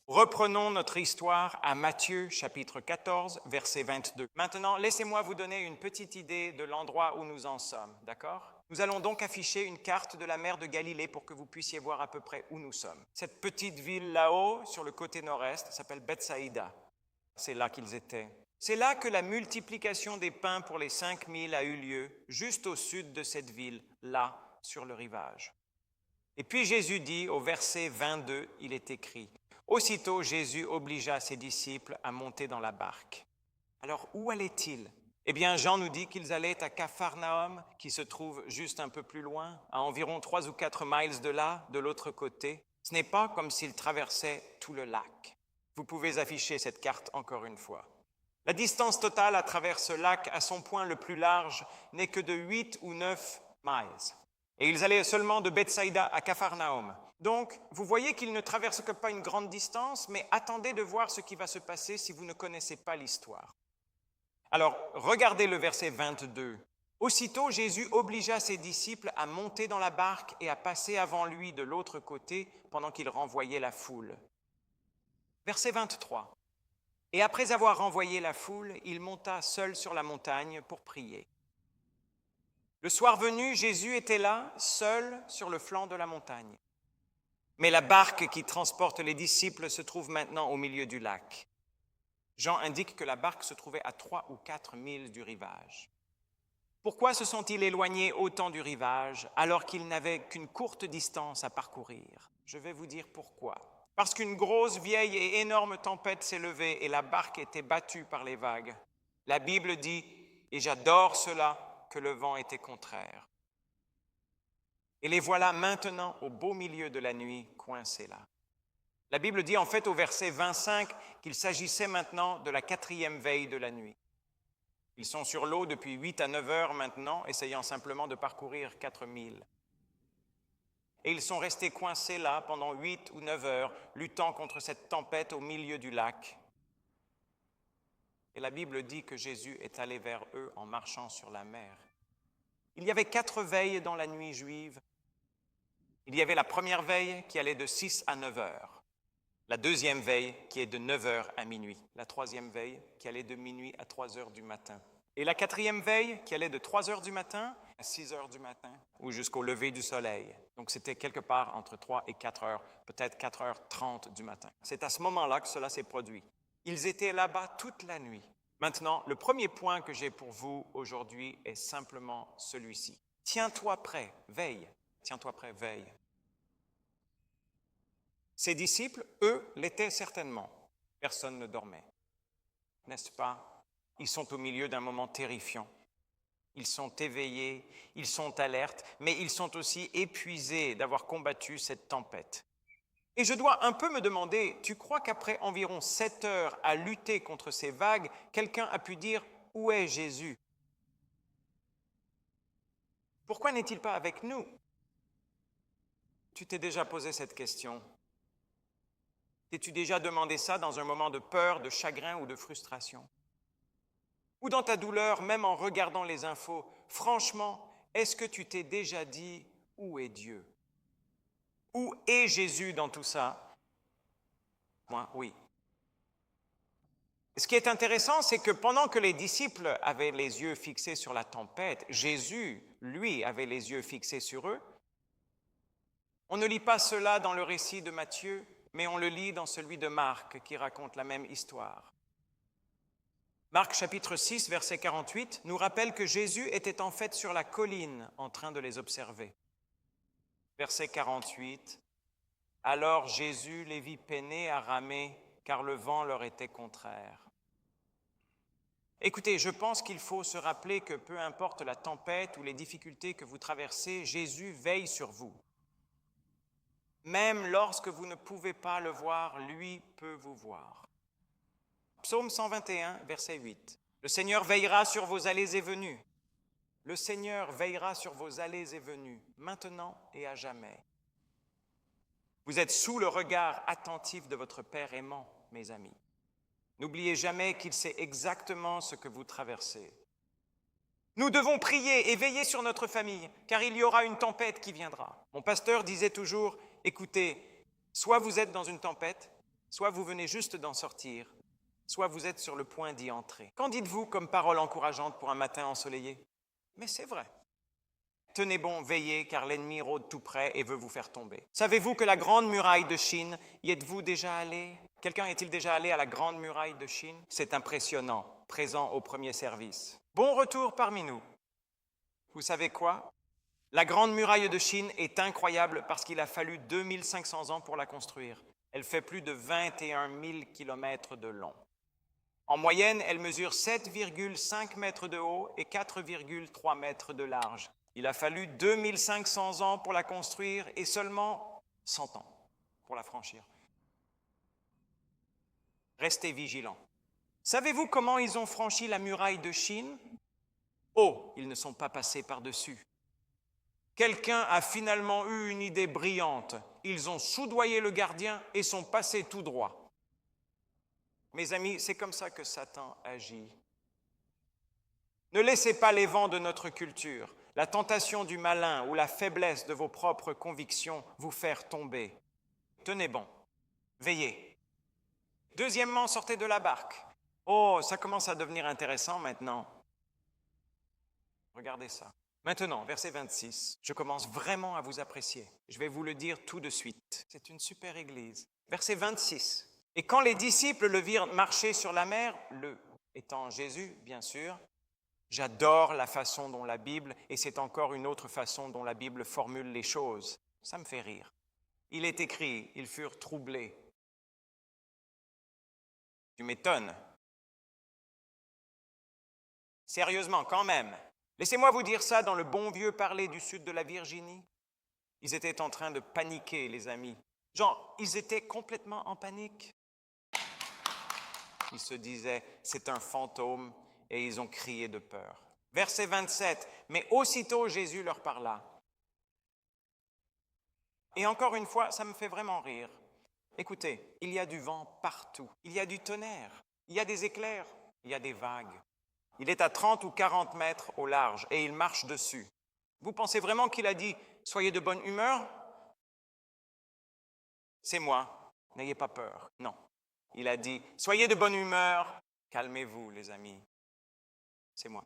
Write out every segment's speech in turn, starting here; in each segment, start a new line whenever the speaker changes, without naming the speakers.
Reprenons notre histoire à Matthieu, chapitre 14, verset 22. Maintenant, laissez-moi vous donner une petite idée de l'endroit où nous en sommes, d'accord? Nous allons donc afficher une carte de la mer de Galilée pour que vous puissiez voir à peu près où nous sommes. Cette petite ville là-haut, sur le côté nord-est, s'appelle Bethsaïda. C'est là qu'ils étaient. C'est là que la multiplication des pains pour les 5000 a eu lieu, juste au sud de cette ville, là, sur le rivage. Et puis Jésus dit, au verset 22, il est écrit, « Aussitôt Jésus obligea ses disciples à monter dans la barque. » Alors, où allaient-ils? Eh bien, Jean nous dit qu'ils allaient à Capharnaüm, qui se trouve juste un peu plus loin, à environ 3 ou 4 miles de là, de l'autre côté. Ce n'est pas comme s'ils traversaient tout le lac. Vous pouvez afficher cette carte encore une fois. La distance totale à travers ce lac, à son point le plus large, n'est que de 8 ou 9 miles. Et ils allaient seulement de Bethsaïda à Capharnaüm. Donc, vous voyez qu'ils ne traversent que pas une grande distance, mais attendez de voir ce qui va se passer si vous ne connaissez pas l'histoire. Alors, regardez le verset 22. « Aussitôt, Jésus obligea ses disciples à monter dans la barque et à passer avant lui de l'autre côté pendant qu'il renvoyait la foule. » Verset 23. « Et après avoir renvoyé la foule, il monta seul sur la montagne pour prier. » Le soir venu, Jésus était là, seul sur le flanc de la montagne. Mais la barque qui transporte les disciples se trouve maintenant au milieu du lac. Jean indique que la barque se trouvait à 3 ou 4 milles du rivage. Pourquoi se sont-ils éloignés autant du rivage alors qu'ils n'avaient qu'une courte distance à parcourir? Je vais vous dire pourquoi. Parce qu'une grosse, vieille et énorme tempête s'est levée et la barque était battue par les vagues. La Bible dit, et j'adore cela, que le vent était contraire. Et les voilà maintenant au beau milieu de la nuit, coincés là. La Bible dit en fait au verset 25 qu'il s'agissait maintenant de la 4e veille de la nuit. Ils sont sur l'eau depuis 8 à 9 heures maintenant, essayant simplement de parcourir 4000. Et ils sont restés coincés là pendant 8 ou 9 heures, luttant contre cette tempête au milieu du lac. Et la Bible dit que Jésus est allé vers eux en marchant sur la mer. Il y avait 4 veilles dans la nuit juive. Il y avait la première veille qui allait de 6 à 9 heures. La deuxième veille qui est de 9 heures à minuit. La troisième veille qui allait de minuit à 3 heures du matin. Et la 4e veille qui allait de 3 heures du matin à 6 heures du matin ou jusqu'au lever du soleil. Donc c'était quelque part entre 3 et 4 heures, peut-être 4h30 du matin. C'est à ce moment-là que cela s'est produit. Ils étaient là-bas toute la nuit. Maintenant, le premier point que j'ai pour vous aujourd'hui est simplement celui-ci. Tiens-toi prêt, veille. Tiens-toi prêt, veille. Ses disciples, eux, l'étaient certainement. Personne ne dormait. N'est-ce pas? Ils sont au milieu d'un moment terrifiant. Ils sont éveillés, ils sont alertes, mais ils sont aussi épuisés d'avoir combattu cette tempête. Et je dois un peu me demander, tu crois qu'après environ 7 heures à lutter contre ces vagues, quelqu'un a pu dire « Où est Jésus ?» Pourquoi n'est-il pas avec nous? Tu t'es déjà posé cette question? T'es-tu déjà demandé ça dans un moment de peur, de chagrin ou de frustration? Ou dans ta douleur, même en regardant les infos, franchement, est-ce que tu t'es déjà dit « Où est Dieu ?» Où est Jésus dans tout ça? Moi, oui. Ce qui est intéressant, c'est que pendant que les disciples avaient les yeux fixés sur la tempête, Jésus, lui, avait les yeux fixés sur eux. On ne lit pas cela dans le récit de Matthieu, mais on le lit dans celui de Marc, qui raconte la même histoire. Marc chapitre 6, verset 48, nous rappelle que Jésus était en fait sur la colline en train de les observer. Verset 48, « Alors Jésus les vit peiner à ramer, car le vent leur était contraire. » Écoutez, je pense qu'il faut se rappeler que peu importe la tempête ou les difficultés que vous traversez, Jésus veille sur vous. Même lorsque vous ne pouvez pas le voir, lui peut vous voir. Psaume 121, verset 8. « Le Seigneur veillera sur vos allées et venues. » Le Seigneur veillera sur vos allées et venues, maintenant et à jamais. Vous êtes sous le regard attentif de votre Père aimant, mes amis. N'oubliez jamais qu'il sait exactement ce que vous traversez. Nous devons prier et veiller sur notre famille, car il y aura une tempête qui viendra. Mon pasteur disait toujours, écoutez, soit vous êtes dans une tempête, Soit vous venez juste d'en sortir, soit vous êtes sur le point d'y entrer. Qu'en dites-vous comme parole encourageante pour un matin ensoleillé? Mais c'est vrai. Tenez bon, veillez, car l'ennemi rôde tout près et veut vous faire tomber. Savez-vous que la grande muraille de Chine, y êtes-vous déjà allé? Quelqu'un est-il déjà allé à la grande muraille de Chine? C'est impressionnant, présent au premier service. Bon retour parmi nous. Vous savez quoi? La grande muraille de Chine est incroyable parce qu'il a fallu 2500 ans pour la construire. Elle fait plus de 21 000 kilomètres de long. En moyenne, elle mesure 7,5 mètres de haut et 4,3 mètres de large. Il a fallu 2500 ans pour la construire et seulement 100 ans pour la franchir. Restez vigilants. Savez-vous comment ils ont franchi la muraille de Chine? Oh, ils ne sont pas passés par-dessus. Quelqu'un a finalement eu une idée brillante. Ils ont soudoyé le gardien et sont passés tout droit. Mes amis, c'est comme ça que Satan agit. Ne laissez pas les vents de notre culture, la tentation du malin ou la faiblesse de vos propres convictions vous faire tomber. Tenez bon, veillez. Deuxièmement, sortez de la barque. Oh, ça commence à devenir intéressant maintenant. Regardez ça. Maintenant, verset 26, je commence vraiment à vous apprécier. Je vais vous le dire tout de suite. C'est une super église. Verset 26. Et quand les disciples le virent marcher sur la mer, le étant Jésus, bien sûr, j'adore la façon dont la Bible, et c'est encore une autre façon dont la Bible formule les choses. Ça me fait rire. Il est écrit, ils furent troublés. Tu m'étonnes. Sérieusement, quand même. Laissez-moi vous dire ça dans le bon vieux parler du sud de la Virginie. Ils étaient en train de paniquer, les amis. Genre, ils étaient complètement en panique. Ils se disaient, c'est un fantôme, et ils ont crié de peur. Verset 27, mais aussitôt Jésus leur parla. Et encore une fois, ça me fait vraiment rire. Écoutez, il y a du vent partout. Il y a du tonnerre, il y a des éclairs, il y a des vagues. Il est à 30 ou 40 mètres au large et il marche dessus. Vous pensez vraiment qu'il a dit « Soyez de bonne humeur » ? C'est moi, n'ayez pas peur. Non, il a dit « Soyez de bonne humeur, calmez-vous les amis. » C'est moi.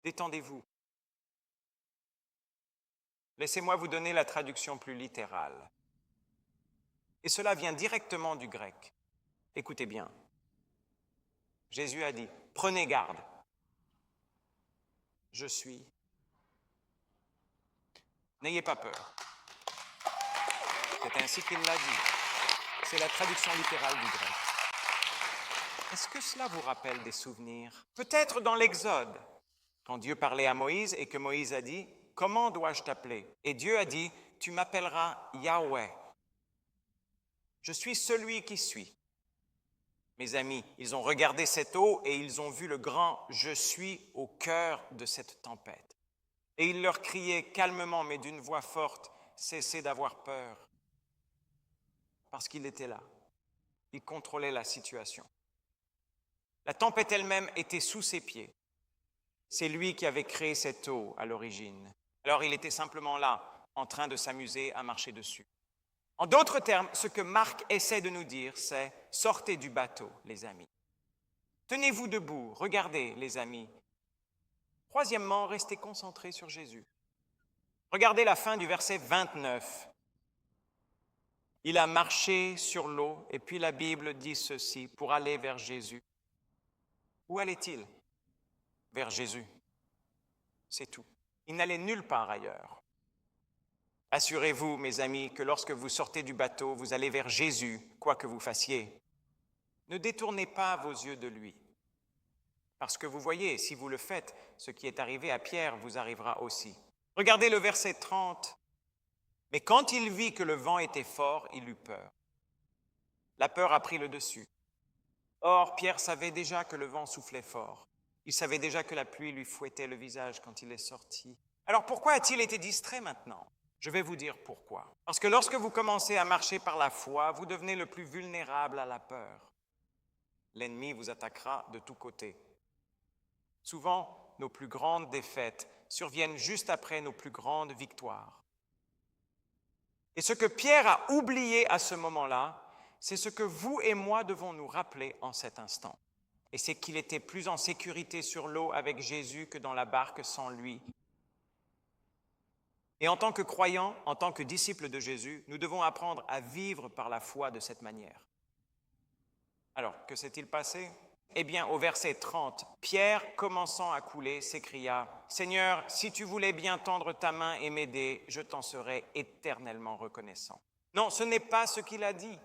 Détendez-vous. Laissez-moi vous donner la traduction plus littérale. Et cela vient directement du grec. Écoutez bien. Jésus a dit, prenez garde. Je suis. N'ayez pas peur. C'est ainsi qu'il l'a dit. C'est la traduction littérale du grec. Est-ce que cela vous rappelle des souvenirs? Peut-être dans l'Exode, quand Dieu parlait à Moïse et que Moïse a dit, comment dois-je t'appeler? Et Dieu a dit, tu m'appelleras Yahweh. Je suis celui qui suis. Mes amis, ils ont regardé cette eau et ils ont vu le grand « Je suis » au cœur de cette tempête. Et il leur criait calmement, mais d'une voix forte, « Cessez d'avoir peur. » Parce qu'il était là. Il contrôlait la situation. La tempête elle-même était sous ses pieds. C'est lui qui avait créé cette eau à l'origine. Alors il était simplement là, en train de s'amuser à marcher dessus. En d'autres termes, ce que Marc essaie de nous dire, c'est « Sortez du bateau, les amis. Tenez-vous debout, regardez, les amis. » Troisièmement, restez concentrés sur Jésus. Regardez la fin du verset 29. Il a marché sur l'eau, et puis la Bible dit ceci, pour aller vers Jésus. Où allait-il? Vers Jésus. C'est tout. Il n'allait nulle part ailleurs. Assurez-vous, mes amis, que lorsque vous sortez du bateau, vous allez vers Jésus, quoi que vous fassiez. Ne détournez pas vos yeux de lui. Parce que vous voyez, si vous le faites, ce qui est arrivé à Pierre vous arrivera aussi. Regardez le verset 30. Mais quand il vit que le vent était fort, il eut peur. La peur a pris le dessus. Or, Pierre savait déjà que le vent soufflait fort. Il savait déjà que la pluie lui fouettait le visage quand il est sorti. Alors pourquoi a-t-il été distrait maintenant? Je vais vous dire pourquoi. Parce que lorsque vous commencez à marcher par la foi, vous devenez le plus vulnérable à la peur. L'ennemi vous attaquera de tous côtés. Souvent, nos plus grandes défaites surviennent juste après nos plus grandes victoires. Et ce que Pierre a oublié à ce moment-là, c'est ce que vous et moi devons nous rappeler en cet instant. Et c'est qu'il était plus en sécurité sur l'eau avec Jésus que dans la barque sans lui. Et en tant que croyants, en tant que disciples de Jésus, nous devons apprendre à vivre par la foi de cette manière. Alors, que s'est-il passé? Eh bien, au verset 30, Pierre, commençant à couler, s'écria, « Seigneur, si tu voulais bien tendre ta main et m'aider, je t'en serais éternellement reconnaissant. » Non, ce n'est pas ce qu'il a dit.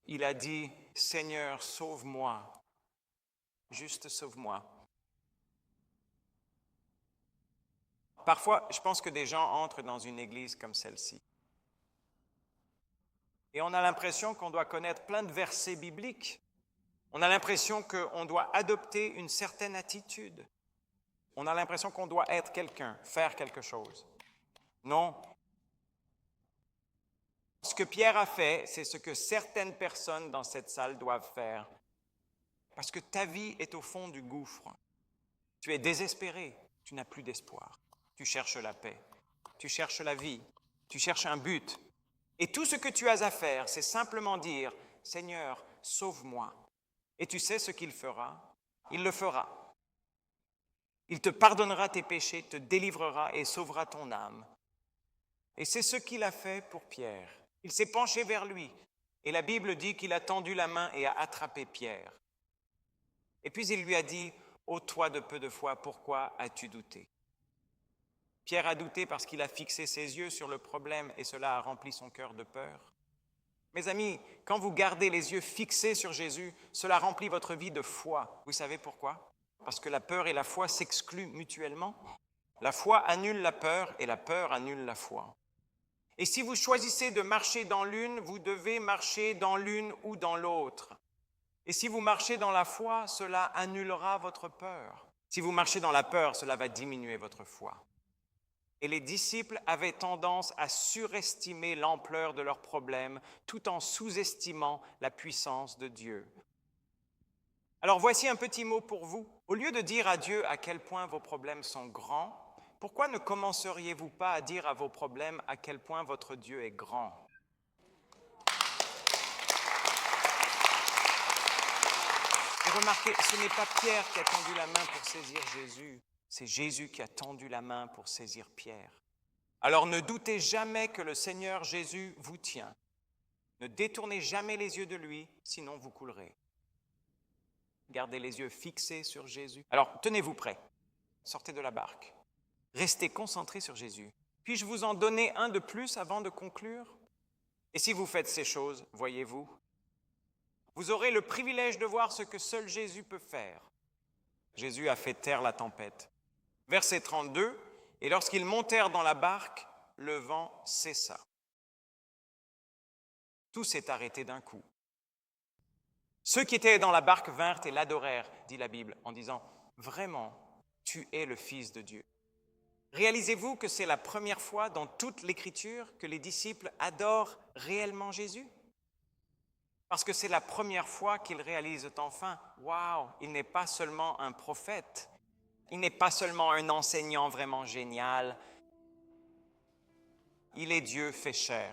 Il a dit, « Seigneur, sauve-moi. Juste sauve-moi. » Parfois, je pense que des gens entrent dans une église comme celle-ci. Et on a l'impression qu'on doit connaître plein de versets bibliques. On a l'impression qu'on doit adopter une certaine attitude. On a l'impression qu'on doit être quelqu'un, faire quelque chose. Non. Ce que Pierre a fait, c'est ce que certaines personnes dans cette salle doivent faire. Parce que ta vie est au fond du gouffre. Tu es désespéré, tu n'as plus d'espoir. Tu cherches la paix, tu cherches la vie, tu cherches un but. Et tout ce que tu as à faire, c'est simplement dire, « Seigneur, sauve-moi. » Et tu sais ce qu'il fera? Il le fera. Il te pardonnera tes péchés, te délivrera et sauvera ton âme. Et c'est ce qu'il a fait pour Pierre. Il s'est penché vers lui et la Bible dit qu'il a tendu la main et a attrapé Pierre. Et puis il lui a dit, « Ô toi de peu de foi, pourquoi as-tu douté ?» Pierre a douté parce qu'il a fixé ses yeux sur le problème et cela a rempli son cœur de peur. Mes amis, quand vous gardez les yeux fixés sur Jésus, cela remplit votre vie de foi. Vous savez pourquoi? Parce que la peur et la foi s'excluent mutuellement. La foi annule la peur et la peur annule la foi. Et si vous choisissez de marcher dans l'une, vous devez marcher dans l'une ou dans l'autre. Et si vous marchez dans la foi, cela annulera votre peur. Si vous marchez dans la peur, cela va diminuer votre foi. Et les disciples avaient tendance à surestimer l'ampleur de leurs problèmes tout en sous-estimant la puissance de Dieu. Alors voici un petit mot pour vous. Au lieu de dire à Dieu à quel point vos problèmes sont grands, pourquoi ne commenceriez-vous pas à dire à vos problèmes à quel point votre Dieu est grand? Et remarquez, ce n'est pas Pierre qui a tendu la main pour saisir Jésus. C'est Jésus qui a tendu la main pour saisir Pierre. Alors ne doutez jamais que le Seigneur Jésus vous tient. Ne détournez jamais les yeux de lui, sinon vous coulerez. Gardez les yeux fixés sur Jésus. Alors tenez-vous prêts. Sortez de la barque. Restez concentrés sur Jésus. Puis-je vous en donner un de plus avant de conclure? Et si vous faites ces choses, voyez-vous, vous aurez le privilège de voir ce que seul Jésus peut faire. Jésus a fait taire la tempête. Verset 32, « Et lorsqu'ils montèrent dans la barque, le vent cessa. » Tout s'est arrêté d'un coup. Ceux qui étaient dans la barque vinrent et l'adorèrent, dit la Bible, en disant, « Vraiment, tu es le Fils de Dieu. » Réalisez-vous que c'est la première fois dans toute l'Écriture que les disciples adorent réellement Jésus? Parce que c'est la première fois qu'ils réalisent enfin, « Waouh, il n'est pas seulement un prophète. » Il n'est pas seulement un enseignant vraiment génial. Il est Dieu fait chair.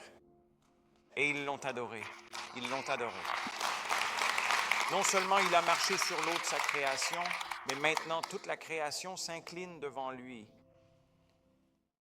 Et ils l'ont adoré. Ils l'ont adoré. Non seulement il a marché sur l'eau de sa création, mais maintenant toute la création s'incline devant lui.